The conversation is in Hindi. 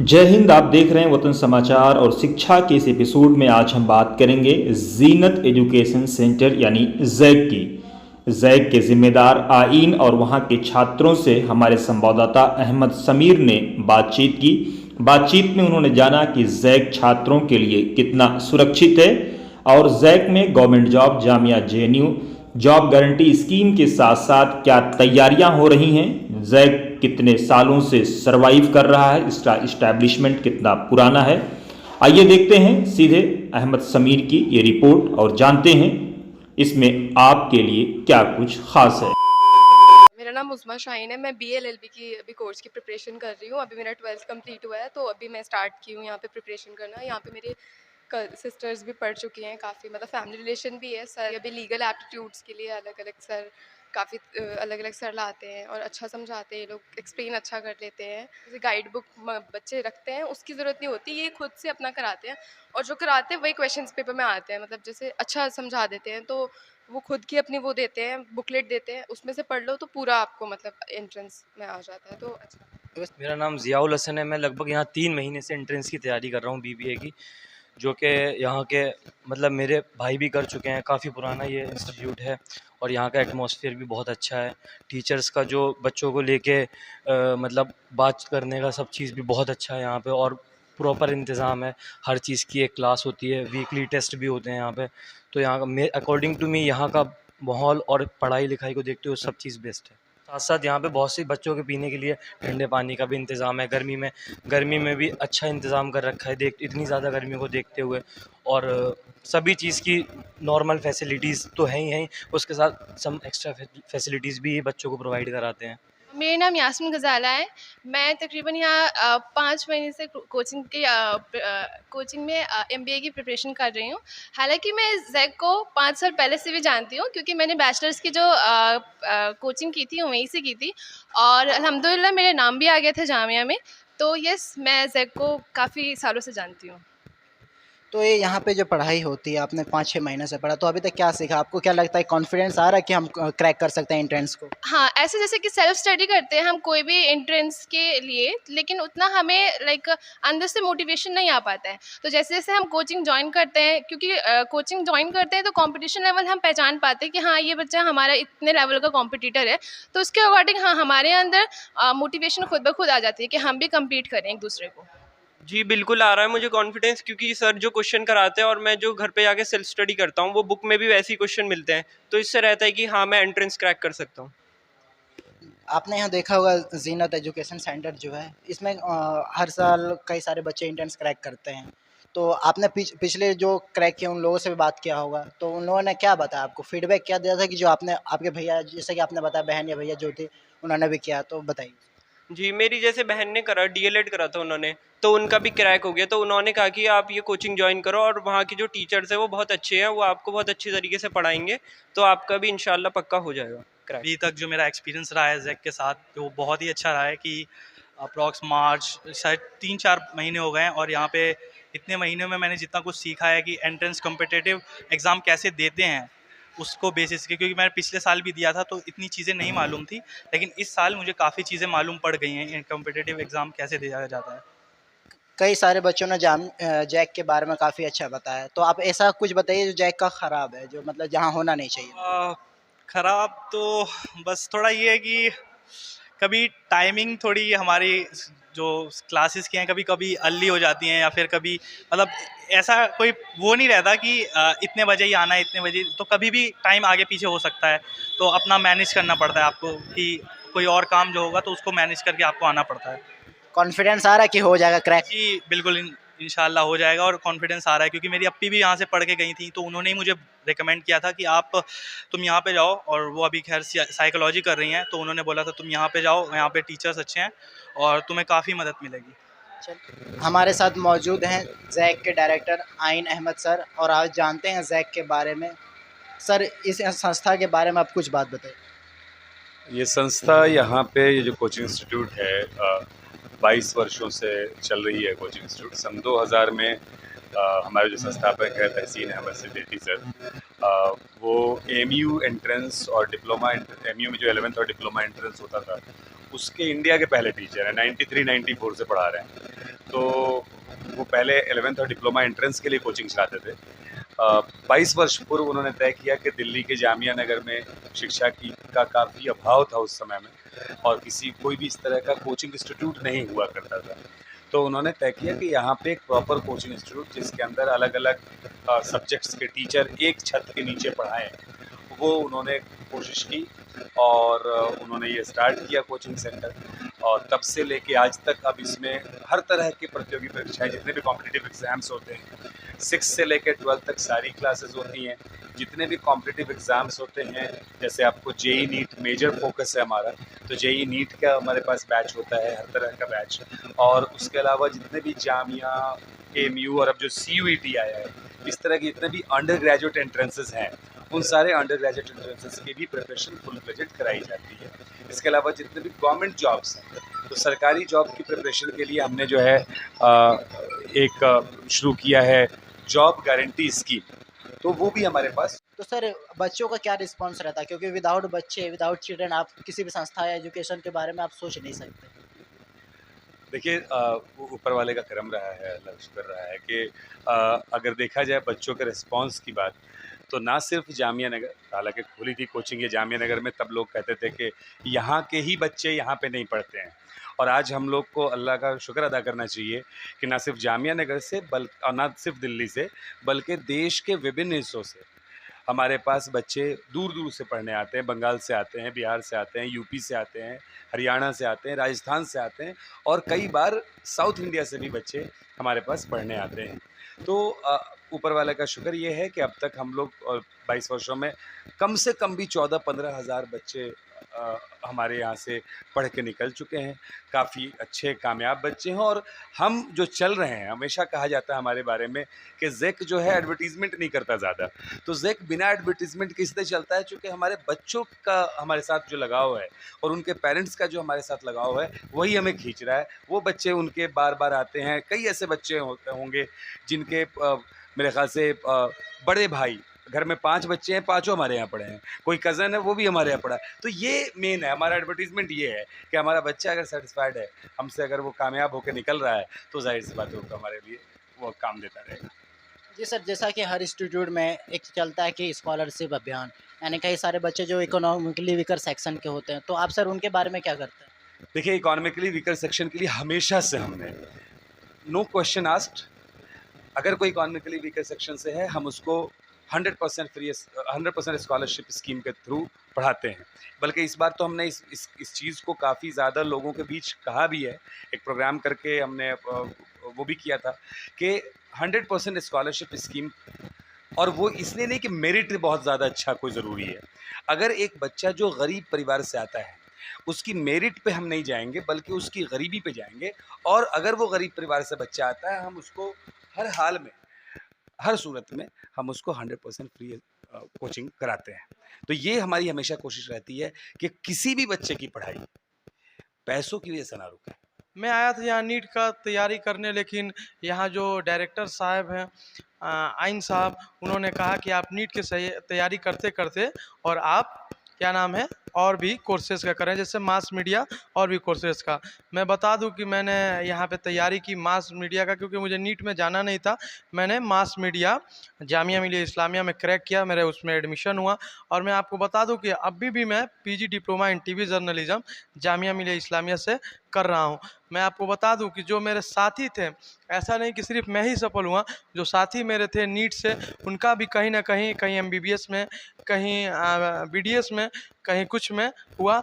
जय हिंद। आप देख रहे हैं वतन समाचार और शिक्षा के इस एपिसोड में आज हम बात करेंगे जीनत एजुकेशन सेंटर यानी जैक की। जैक के जिम्मेदार आइन और वहां के छात्रों से हमारे संवाददाता अहमद समीर ने बातचीत की। बातचीत में उन्होंने जाना कि जैक छात्रों के लिए कितना सुरक्षित है और जैक में government job, Jamia JNU job guarantee scheme के साथ साथ क्या तैयारियां हो रही हैं, जैक कितने सालों से सरवाइव कर रहा है, इसका इस्टेब्लिशमेंट कितना पुराना है। आइए देखते हैं सीधे अहमद समीर की ये रिपोर्ट और जानते हैं इसमें आपके लिए क्या कुछ खास है। मेरा नाम उस्मा शाहीन है। मैं बीए एलएलबी की अभी कोर्स की प्रिपरेशन कर रही हूँ। अभी मेरा 12th कंप्लीट हुआ है, तो अभी मैं स्टार्ट की हूँ यहाँ पे प्रिपरेशन करना। यहाँ पे मेरे सिस्टर्स भी पढ़ चुकी हैं काफ़ी, मतलब फैमिली रिलेशन भी है। सर अभी लीगल एप्टीट्यूड्स के लिए अलग अलग सर, काफ़ी अलग अलग सर लाते हैं और अच्छा समझाते हैं। ये लोग एक्सप्लेन अच्छा कर लेते हैं। जैसे गाइड बुक बच्चे रखते हैं, उसकी ज़रूरत नहीं होती, ये खुद से अपना कराते हैं। और जो कराते हैं वही क्वेश्चंस पेपर में आते हैं, मतलब जैसे अच्छा समझा देते हैं। तो वो खुद की अपनी वो देते हैं, बुकलेट देते हैं, उसमें से पढ़ लो तो पूरा आपको मतलब एंट्रेंस में आ जाता है। तो अच्छा। मेरा नाम ज़ियाउल हसन है। मैं लगभग यहाँ 3 महीने से एंट्रेंस की तैयारी कर रहा हूँ बीबीए की, जो कि यहाँ के मतलब मेरे भाई भी कर चुके हैं। काफ़ी पुराना ये इंस्टीट्यूट है और यहाँ का एटमॉस्फेयर भी बहुत अच्छा है। टीचर्स का जो बच्चों को लेके मतलब बात करने का सब चीज़ भी बहुत अच्छा है यहाँ पे, और प्रॉपर इंतज़ाम है। हर चीज़ की एक क्लास होती है, वीकली टेस्ट भी होते हैं यहाँ पे। तो यहाँ का अकॉर्डिंग टू मी यहाँ का माहौल और पढ़ाई लिखाई को देखते हुए सब चीज़ बेस्ट है। साथ साथ यहाँ पे बहुत सी बच्चों के पीने के लिए ठंडे पानी का भी इंतज़ाम है। गर्मी में भी अच्छा इंतज़ाम कर रखा है, देख इतनी ज़्यादा गर्मी को देखते हुए। और सभी चीज़ की नॉर्मल फैसिलिटीज़ तो हैं ही हैं, उसके साथ सम एक्स्ट्रा फैसिलिटीज़ भी बच्चों को प्रोवाइड कराते हैं। मेरा नाम यास्मीन गज़ाला है। मैं तकरीबन यहाँ 5 महीने से कोचिंग में एमबीए की प्रिपरेशन कर रही हूँ। हालांकि मैं जैक को 5 साल पहले से भी जानती हूँ, क्योंकि मैंने बैचलर्स की जो कोचिंग की थी वो वहीं से की थी और अल्हम्दुलिल्लाह मेरा नाम भी आ गया था जामिया में। तो यस, मैं जैक को काफ़ी सालों से जानती हूँ। तो ये यहाँ पे जो पढ़ाई होती है, आपने 5-6 महीने से पढ़ा, तो अभी तक क्या सीखा? आपको क्या लगता है, कॉन्फिडेंस आ रहा है कि हम क्रैक कर सकते हैं एंट्रेंस को? हाँ, ऐसे जैसे कि सेल्फ स्टडी करते हैं हम कोई भी एंट्रेंस के लिए, लेकिन उतना हमें लाइक अंदर से मोटिवेशन नहीं आ पाता है। तो जैसे-जैसे हम कोचिंग जॉइन करते हैं, क्योंकि कोचिंग जॉइन करते हैं तो कॉम्पिटिशन लेवल हम पहचान पाते हैं कि हाँ, ये बच्चा हमारा इतने लेवल का कॉम्पिटिटर है। तो उसके अकॉर्डिंग हाँ, हमारे अंदर मोटिवेशन खुद ब खुद आ जाती है कि हम भी कम्पीट करें एक-दूसरे को। जी, बिल्कुल आ रहा है मुझे कॉन्फिडेंस, क्योंकि सर जो क्वेश्चन कराते हैं और मैं जो घर पे जाके सेल्फ स्टडी करता हूँ, वो बुक में भी वैसे ही क्वेश्चन मिलते हैं। तो इससे रहता है कि हाँ, मैं एंट्रेंस क्रैक कर सकता हूँ। आपने यहाँ देखा होगा ज़ीनत एजुकेशन सेंटर जो है, इसमें हर साल कई सारे बच्चे एंट्रेंस क्रैक करते हैं। तो आपने पिछले जो क्रैक किए उन लोगों से भी बात किया होगा, तो उन लोगों ने क्या बताया आपको? फीडबैक क्या दिया था कि जो आपने आपके भैया, जैसे कि आपने बताया बहन या भैया जो थे, उन्होंने भी किया, तो बताइए? जी, मेरी जैसे बहन ने करा, डीएलएड करा था उन्होंने, तो उनका भी क्रैक हो गया। तो उन्होंने कहा कि आप ये कोचिंग जॉइन करो और वहाँ की जो टीचर्स हैं वो बहुत अच्छे हैं, वो आपको बहुत अच्छी तरीके से पढ़ाएँगे, तो आपका भी इंशाल्लाह पक्का हो जाएगा क्रैक। अभी तक जो मेरा एक्सपीरियंस रहा है जैक के साथ, वो बहुत ही अच्छा रहा है कि अप्रॉक्स मार्च शायद 3-4 महीने हो गए हैं, और यहाँ पे इतने महीने में मैंने जितना कुछ सीखा है कि एंट्रेंस कॉम्पिटिटिव एग्ज़ाम कैसे देते हैं, उसको बेसिस के, क्योंकि मैंने पिछले साल भी दिया था तो इतनी चीज़ें नहीं मालूम थी, लेकिन इस साल मुझे काफ़ी चीज़ें मालूम पड़ गई हैं कॉम्पिटिटिव एग्ज़ाम कैसे दिया जाता है। कई सारे बच्चों ने जैक के बारे में काफ़ी अच्छा बताया, तो आप ऐसा कुछ बताइए जो जैक का ख़राब है, जो मतलब जहाँ होना नहीं चाहिए? ख़राब तो बस थोड़ा ये है कि कभी टाइमिंग थोड़ी हमारी जो क्लासेस की हैं कभी कभी अर्ली हो जाती हैं, या फिर कभी मतलब ऐसा कोई वो नहीं रहता कि इतने बजे ही आना है, इतने बजे, तो कभी भी टाइम आगे पीछे हो सकता है। तो अपना मैनेज करना पड़ता है आपको कि कोई और काम जो होगा तो उसको मैनेज करके आपको आना पड़ता है। कॉन्फिडेंस आ रहा है कि हो जाएगा क्रैक? जी बिल्कुल, इंशाल्लाह हो जाएगा, और कॉन्फिडेंस आ रहा है क्योंकि मेरी अप्पी भी यहाँ से पढ़ के गई थी, तो उन्होंने ही मुझे रिकमेंड किया था कि आप तुम यहाँ पे जाओ, और वो अभी खैर साइकोलॉजी कर रही हैं, तो उन्होंने बोला था तुम यहाँ पे जाओ, यहाँ पे टीचर्स अच्छे हैं और तुम्हें काफ़ी मदद मिलेगी। हमारे साथ मौजूद हैं जैक के डायरेक्टर आइन अहमद सर, और आज जानते हैं जैक के बारे में। सर, इस संस्था के बारे में आप कुछ बात बताइए। ये संस्था यहाँ पे ये जो कोचिंग इंस्टीट्यूट है 22 वर्षों से चल रही है। कोचिंग इंस्टीट्यूट सन 2000 में हमारे जो संस्थापक है तहसीन अहमद सिद्दीकी सर, वो एमयू एंट्रेंस और डिप्लोमा, एमयू में जो 11th और डिप्लोमा एंट्रेंस होता था उसके इंडिया के पहले टीचर हैं। 93-94 से पढ़ा रहे हैं। तो वो पहले 11th और डिप्लोमा एंट्रेंस के लिए कोचिंग चलाते थे। 22 वर्ष पूर्व उन्होंने तय किया कि दिल्ली के जामिया नगर में शिक्षा का काफ़ी अभाव था उस समय में, और कोई भी इस तरह का कोचिंग इंस्टीट्यूट नहीं हुआ करता था। तो उन्होंने तय किया कि यहाँ पे एक प्रॉपर कोचिंग इंस्टीट्यूट जिसके अंदर अलग अलग सब्जेक्ट्स के टीचर एक छत के नीचे पढ़ाएं, वो उन्होंने कोशिश की और उन्होंने ये स्टार्ट किया कोचिंग सेंटर। और तब से लेके आज तक अब इसमें हर तरह की प्रतियोगी परीक्षाएं, जितने भी कॉम्पिटिटिव एग्ज़ाम्स होते हैं, 6 से लेकर 12 तक सारी क्लासेस होती हैं। जितने भी कॉम्पिटिटिव एग्ज़ाम्स होते हैं, जैसे आपको जेई नीट मेजर फोकस है हमारा, तो जेई नीट का हमारे पास बैच होता है, हर तरह का बैच। और उसके अलावा जितने भी जामिया, एएमयू और अब जो CUET आया है, इस तरह के जितने भी अंडर ग्रेजुएट एंट्रेंसेस हैं, उन सारे अंडर ग्रेजुएट एंट्रेंसेस की भी प्रिपरेशन फुल फ्लेजेड कराई जाती है। इसके अलावा जितने भी गवर्नमेंट जॉब्स हैं, तो सरकारी जॉब की प्रिपरेशन के लिए हमने जो है एक शुरू किया है जॉब गारंटी स्कीम, तो वो भी हमारे पास। तो सर बच्चों का क्या रिस्पॉन्स रहता है, क्योंकि विदाउट बच्चे, विदाउट चिल्ड्रन आप किसी भी संस्था या एजुकेशन के बारे में आप सोच नहीं सकते। देखिए, ऊपर वाले का करम रहा है, अल्लाह का शुक्र रहा है कि अगर देखा जाए बच्चों के रिस्पांस की बात, तो ना सिर्फ जामिया नगर, हालांकि खुली थी कोचिंग ये जामिया नगर में, तब लोग कहते थे कि यहाँ के ही बच्चे यहाँ पे नहीं पढ़ते हैं। और आज हम लोग को अल्लाह का शुक्र अदा करना चाहिए कि ना सिर्फ जामिया नगर से और ना सिर्फ दिल्ली से, बल्कि देश के विभिन्न हिस्सों से हमारे पास बच्चे दूर दूर से पढ़ने आते हैं। बंगाल से आते हैं, बिहार से आते हैं, यूपी से आते हैं, हरियाणा से आते हैं, राजस्थान से आते हैं, और कई बार साउथ इंडिया से भी बच्चे हमारे पास पढ़ने आते हैं। तो ऊपर वाले का शुक्र ये है कि अब तक हम लोग 22 वर्षों में कम से कम भी 14-15 हज़ार बच्चे हमारे यहाँ से पढ़ के निकल चुके हैं। काफ़ी अच्छे कामयाब बच्चे हैं, और हम जो चल रहे हैं, हमेशा कहा जाता है हमारे बारे में कि ज़ेक जो है एडवर्टीज़मेंट नहीं करता ज़्यादा, तो ज़ेक बिना एडवर्टीज़मेंट के इसलिए चलता है चूँकि हमारे बच्चों का हमारे साथ जो लगाव है और उनके पेरेंट्स का जो हमारे साथ लगाव है, वही हमें खींच रहा है। वो बच्चे उनके बार बार आते हैं। कई ऐसे बच्चे होंगे जिनके मेरे ख्याल से बड़े भाई, घर में 5 बच्चे हैं, पाँचों हमारे यहाँ पढ़े हैं, कोई कज़न है वो भी हमारे यहाँ पढ़ा है। तो ये मेन है हमारा एडवर्टीज़मेंट, ये है कि हमारा बच्चा अगर सेटिस्फाइड है हमसे, अगर वो कामयाब होकर निकल रहा है, तो जाहिर सी बात है वो हमारे लिए वो काम देता रहेगा। जी सर, जैसा कि हर इंस्टीट्यूट में एक चलता है कि स्कॉलरशिप अभियान, यानी कई सारे बच्चे जो इकोनॉमिकली वीकर सेक्शन के होते हैं, तो आप सर उनके बारे में क्या करते हैं? देखिए, इकोनॉमिकली वीकर सेक्शन के लिए हमेशा से हमने नो क्वेश्चन आस्क्ड, अगर कोई इकोनॉमिकली वीकर सेक्शन से है, हम उसको 100% फ्री 100% स्कॉलरशिप स्कीम के थ्रू पढ़ाते हैं। बल्कि इस बार तो हमने इस चीज़ को काफ़ी ज़्यादा लोगों के बीच कहा भी है, एक प्रोग्राम करके हमने वो भी किया था कि 100% स्कॉलरशिप स्कीम। और वो इसलिए नहीं कि मेरिट बहुत ज़्यादा अच्छा कोई ज़रूरी है। अगर एक बच्चा जो गरीब परिवार से आता है, उसकी मेरिट पे हम नहीं जाएंगे, बल्कि उसकी गरीबी पे जाएंगे। और अगर वो गरीब परिवार से बच्चा आता है, हम उसको हर हाल में, हर सूरत में हम उसको 100% फ्री कोचिंग कराते हैं। तो ये हमारी हमेशा कोशिश रहती है कि किसी भी बच्चे की पढ़ाई पैसों की वजह से ना रुके। मैं आया था यहाँ नीट का तैयारी करने, लेकिन यहाँ जो डायरेक्टर साहब हैं आइन साहब, उन्होंने कहा कि आप नीट की तैयारी करते करते और आप क्या नाम है और भी कोर्सेज़ का करें, जैसे मास मीडिया और भी कोर्सेज़ का। मैं बता दूं कि मैंने यहाँ पे तैयारी की मास मीडिया का, क्योंकि मुझे नीट में जाना नहीं था। मैंने मास मीडिया जामिया मिलिया इस्लामिया में क्रैक किया, मेरे उसमें एडमिशन हुआ। और मैं आपको बता दूं कि अभी भी मैं PG diploma in TV journalism Jamia Millia Islamia से कर रहा हूं। मैं आपको बता दूं कि जो मेरे साथी थे, ऐसा नहीं कि सिर्फ मैं ही सफल हुआ, जो साथी मेरे थे नीट से, उनका भी कहीं ना कहीं, कहीं MBBS में, कहीं BDS में, कहीं कुछ में हुआ।